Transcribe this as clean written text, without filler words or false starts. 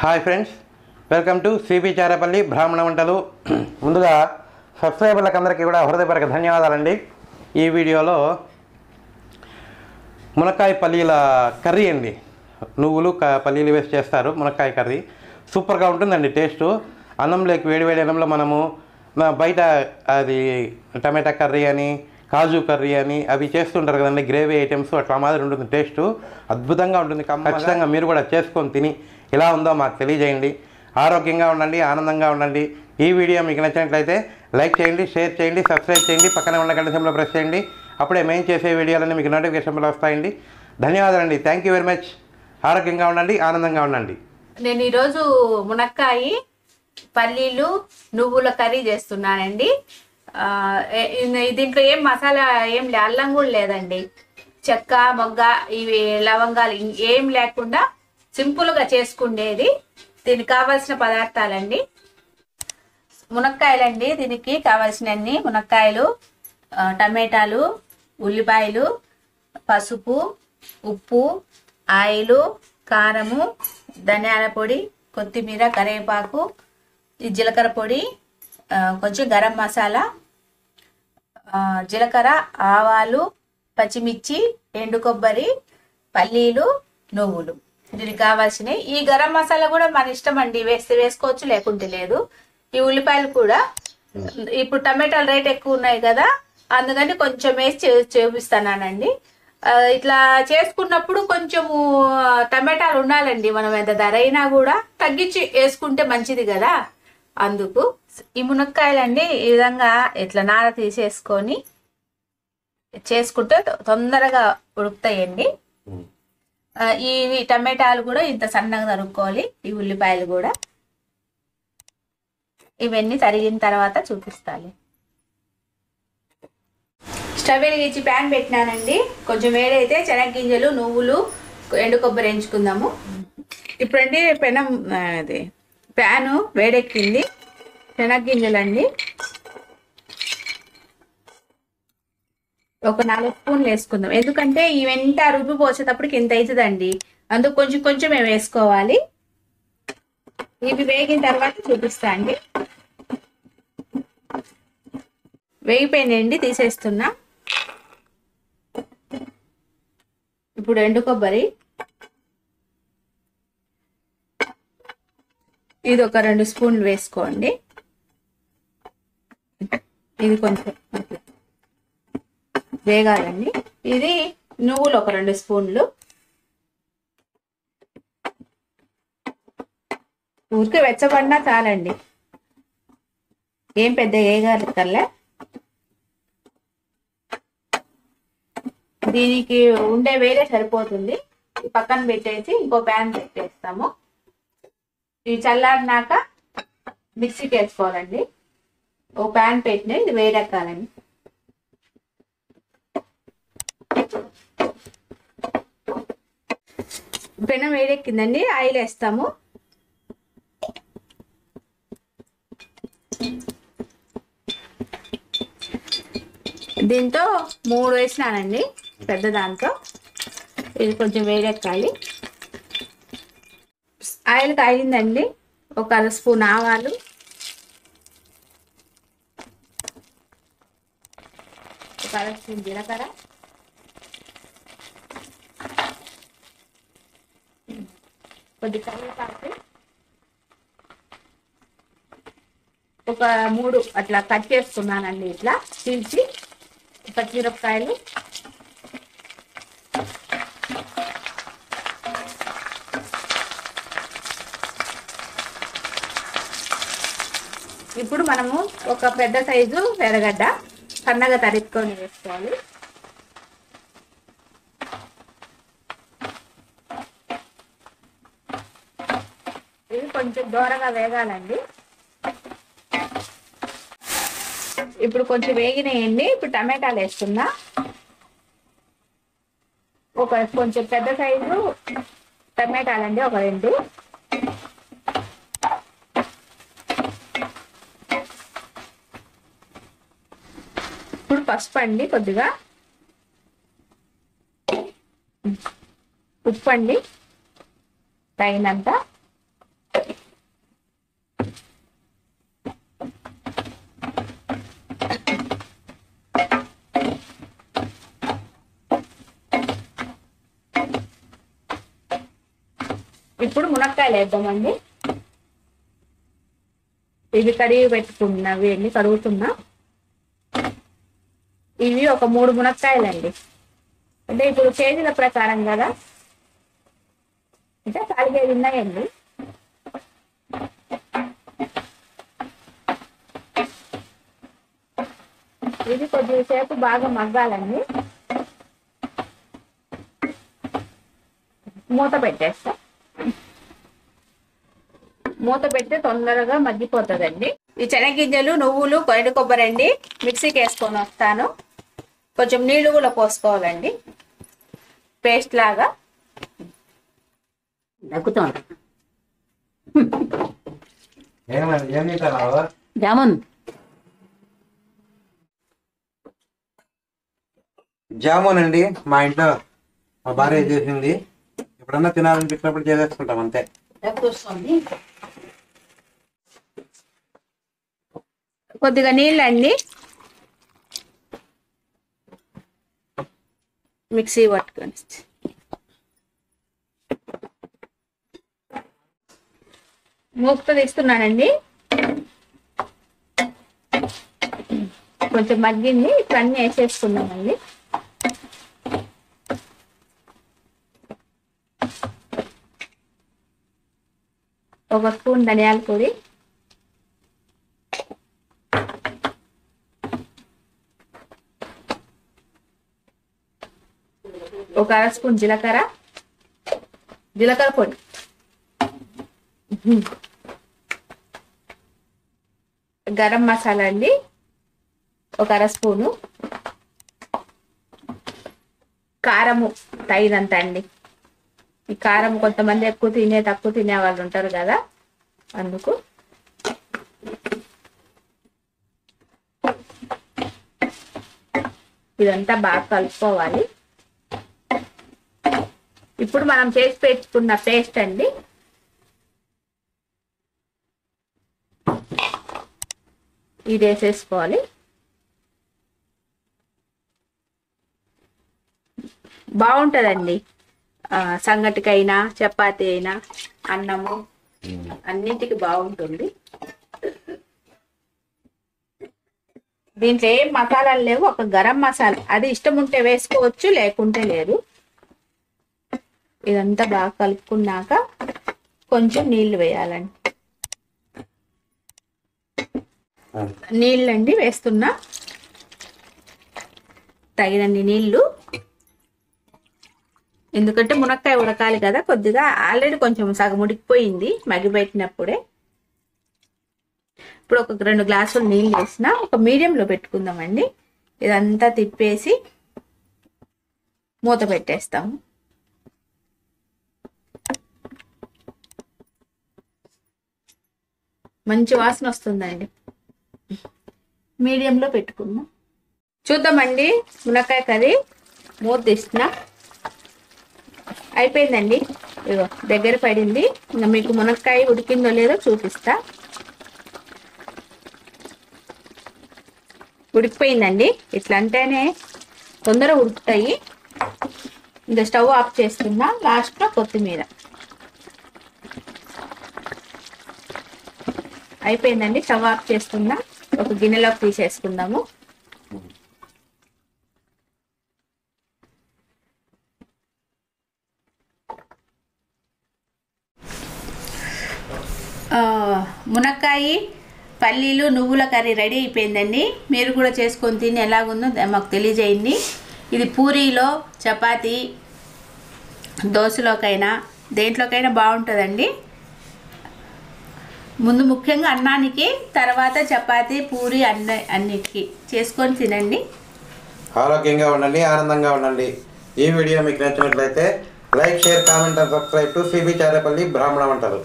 Hi friends, welcome to cbcharepalli bramhanavantalu. ముందుగా సబ్స్క్రైబర్లకు అందరికీ కూడా హృదయపూర్వక ధన్యవాదాలండి. ఈ వీడియోలో మునక్కాయ పల్లీల కర్రీ అండి. నువ్వులు పల్లీలు వేసి చేస్తారు మునక్కాయ కర్రీ. సూపర్గా ఉంటుందండి టేస్టు. అన్నంలోకి వేడివేడి అన్నంలో మనము బయట అది టమాటా కర్రీ అని కాజు కర్రీ అని అవి చేస్తుంటారు కదండి, గ్రేవీ ఐటమ్స్ అట్లా మాదిరి ఉంటుంది. టేస్టు అద్భుతంగా ఉంటుంది. ఖచ్చితంగా మీరు కూడా చేసుకొని తిని ఎలా ఉందో మాకు తెలియజేయండి. ఆరోగ్యంగా ఉండండి, ఆనందంగా ఉండండి. ఈ వీడియో మీకు నచ్చినట్లయితే లైక్ చేయండి, షేర్ చేయండి, సబ్స్క్రైబ్ చేయండి, పక్కనే ఉన్న గంట సింబల్ ప్రెస్ చేయండి. అప్పుడే మేము చేసే వీడియోలన్నీ మీకు నోటిఫికేషన్లు వస్తాయండి. ధన్యవాదాలండి. Thank you very much. ఆరోగ్యంగా ఉండండి, ఆనందంగా ఉండండి. నేను ఈరోజు మునక్కాయ పల్లీలు నువ్వుల కర్రీ చేస్తున్నానండి. దీంట్లో ఏం మసాలా ఏం అల్లం కూడా లేదండి. చెక్క మొగ్గ ఇవి లవంగాలు ఏం లేకుండా సింపుల్గా చేసుకునేది. దీనికి కావాల్సిన పదార్థాలండి: మునక్కాయలండి. దీనికి కావాల్సినన్ని మునక్కాయలు, టమాటాలు, ఉల్లిపాయలు, పసుపు, ఉప్పు, ఆయిల్, కారము, ధనియాల పొడి, కొత్తిమీర, కరివేపాకు, జీలకర్ర పొడి, కొంచెం గరం మసాలా, జీలకర్ర, ఆవాలు, పచ్చిమిర్చి, ఎండు కొబ్బరి, పల్లీలు, నువ్వులు. దీనికి కావాల్సినవి. ఈ గరం మసాలా కూడా మన ఇష్టం అండి, వేస్తే వేసుకోవచ్చు, లేకుంటే లేదు. ఈ ఉల్లిపాయలు కూడా ఇప్పుడు టమాటాలు రేట్ ఎక్కువ ఉన్నాయి కదా, అందుకని కొంచెం వేసి చూపిస్తున్నానండి. ఇట్లా చేసుకున్నప్పుడు కొంచెము టమాటాలు ఉండాలండి. మనం ఎంత ధర అయినా కూడా తగ్గించి వేసుకుంటే మంచిది కదా. అందుకు ఈ మునక్కాయలండి ఈ విధంగా ఇట్లా నార తీసేసుకొని చేసుకుంటే తొందరగా ఉడుకుతాయండి. ఈ టమాటాలు కూడా ఇంత సన్నగా తరుక్కోవాలి. ఈ ఉల్లిపాయలు కూడా ఇవన్నీ తరిగిన తర్వాత చూపిస్తాను. స్టవ్ వెలిగించి ప్యాన్ పెట్టినానండి. కొంచెం వేడైతే శనగగింజలు, నువ్వులు, ఎండు కొబ్బరి ఎంచుకుందాము. ఇప్పుడండి ప్యాను వేడెక్కింది. శనగగింజలండి ఒక 4 స్పూన్లు వేసుకుందాం. ఎందుకంటే ఇవంతా రుబ్బి పోసేటప్పటికి ఇంత అవుతుందండి, అందుకు కొంచెం కొంచెం మేము వేసుకోవాలి. ఇవి వేగిన తర్వాత చూపిస్తా అండి. వేగిపోయినాయండి, తీసేస్తున్నా. ఇప్పుడు ఎండు కొబ్బరి ఇది ఒక 2 స్పూన్లు వేసుకోండి. ఇది కొంచెం వేగాలండి. ఇది నువ్వులు ఒక 2 స్పూన్లు. ఊరికే వెచ్చబడినా చాలండి, ఏం పెద్ద వేగాలక్కర్లే. దీనికి ఉండే వేరే సరిపోతుంది. పక్కన పెట్టేసి ఇంకో ప్యాన్ పెట్టేస్తాము. ఇవి చల్లారినాక మిక్సీకి వేసుకోవాలండి. ఓ ప్యాన్ పెట్టిన ఇది వేడెక్కాలండి. పెనం వేడెక్కిందండి, ఆయిల్ వేస్తాము. దీంతో 3 వేసినానండి, పెద్ద దాంతో. ఇది కొంచెం వేడెక్కాలి. ఆయిల్ కాగిందండి. ఒక 1 స్పూన్ ఆవాలు, ఒక 1 స్పూన్ జీలకర్ర, కొద్ది కరివేపాకు, ఒక 3 అట్లా కట్ చేసుకున్నానండి, ఇట్లా చీల్చి. పచ్చిమిరపకాయలు, ఇప్పుడు మనము ఒక పెద్ద సైజు ఎర్రగడ్డ సన్నగా తరుక్కొని వేసుకోవాలి. ఇది కొంచెం దూరగా వేగాలండి. ఇప్పుడు కొంచెం వేగినాయండి. ఇప్పుడు టమాటాలు వేస్తున్నా. ఒక కొంచెం పెద్ద సైజు టమాటాలండి, ఒక 2. ఇప్పుడు పసుపు అండి, కొద్దిగా ఉప్పు అండి తగినంత, ఇప్పుడు మునక్కాయలు వేద్దామండి. ఇవి కడిగి పెట్టుకున్నవి అన్ని కడుగుతున్నా. ఇవి ఒక 3 మునక్కాయలండి. అంటే ఇప్పుడు కేజీల ప్రకారం కదా, అంటే 4 కేజీలు ఉన్నాయండి. ఇది కొద్దిసేపు బాగా మగ్గాలండి. మూత పెట్టేస్తా. మూత పెడితే తొందరగా మగ్గిపోతుందండి. ఈ శనగింజలు, నువ్వులు, ఎండు కొబ్బరి అండి మిక్సీకి వేసుకొని వస్తాను. కొంచెం నీళ్లు కూడా పోసుకోవాలండి, పేస్ట్ లాగా. జామున్ జామున్ అండి మా ఇంట్లో మా భార్య చేసింది. ఎప్పుడన్నా తినాలనిపించినప్పుడు చేసేసుకుంటాం అంతే. కొద్దిగా నీళ్ళండి, మిక్సీ పట్టుకొని మూత తీస్తున్నానండి. కొంచెం మగ్గింది. ఇప్పుడు అన్నీ వేసేసుకున్నామండి. ఒక స్పూన్ ధనియాల పొడి, ఒక 1/2 స్పూన్ జీలకర్ర పొడి, గరం మసాలా అండి ఒక 1/2 స్పూను, కారము తగినంత అండి. ఈ కారం కొంతమంది ఎక్కువ తినే తక్కువ తినే వాళ్ళు ఉంటారు కదా, అందుకు. ఇదంతా బాగా కలుపుకోవాలి. ఇప్పుడు మనం చేసి పెట్టుకున్న పేస్ట్ అండి, ఇది వేసేసుకోవాలి. బాగుంటుందండి. సంగటికైనా, చపాతీ అయినా, అన్నము అన్నింటికి బాగుంటుంది. దీంట్లో ఏం మసాలాలు లేవు, ఒక గరం మసాలా, అది ఇష్టం ఉంటే వేసుకోవచ్చు, లేకుంటే లేదు. ఇదంతా బాగా కలుపుకున్నాక కొంచెం నీళ్లు వేయాలండి. నీళ్ళండి వేస్తున్నా, తగినన్ని నీళ్లు. ఎందుకంటే మునక్కాయ ఉడకాలి కదా, కొద్దిగా ఆల్రెడీ కొంచెం సగం ఉడికిపోయింది మగ్గిపెట్టినప్పుడే. ఇప్పుడు ఒక 2 గ్లాసులు నీళ్ళు వేసిన, ఒక మీడియంలో పెట్టుకుందామండి. ఇదంతా తిప్పేసి మూత పెట్టేస్తాము. మంచి వాసన వస్తుందండి. మీడియంలో పెట్టుకుందాం. చూద్దామండి మునక్కాయ కర్రీ. మూత తీసిన అయిపోయిందండి. ఇగో దగ్గర పడింది. ఇంకా మీకు మునక్కాయ ఉడికిందో లేదో చూపిస్తా. ఉడికిపోయిందండి. ఇట్లా అంటేనే తొందరగా ఉడుకుతాయి. ఇంకా స్టవ్ ఆఫ్ చేస్తున్నా. లాస్ట్లో కొత్తిమీర. అయిపోయిందండి. స్టవ్ ఆఫ్ చేస్తున్నా. ఒక గిన్నెలోకి తీసేసుకుందాము. మునక్కాయ పల్లీలు నువ్వుల కర్రీ రెడీ అయిపోయిందండి. మీరు కూడా చేసుకొని తిని ఎలాగుందో మాకు తెలియజేయండి. ఇది పూరీలో, చపాతీ, దోశలోకైనా దేంట్లోకైనా బాగుంటుందండి. ముందు ముఖ్యంగా అన్నానికి, తర్వాత చపాతీ, పూరి అన్నిటికీ చేసుకొని తినండి. ఆరోగ్యంగా ఉండండి, ఆనందంగా ఉండండి. ఈ వీడియో మీకు నచ్చినట్లయితే like, share, comment and subscribe to cbcharepalli బ్రాహ్మణ వంటలు.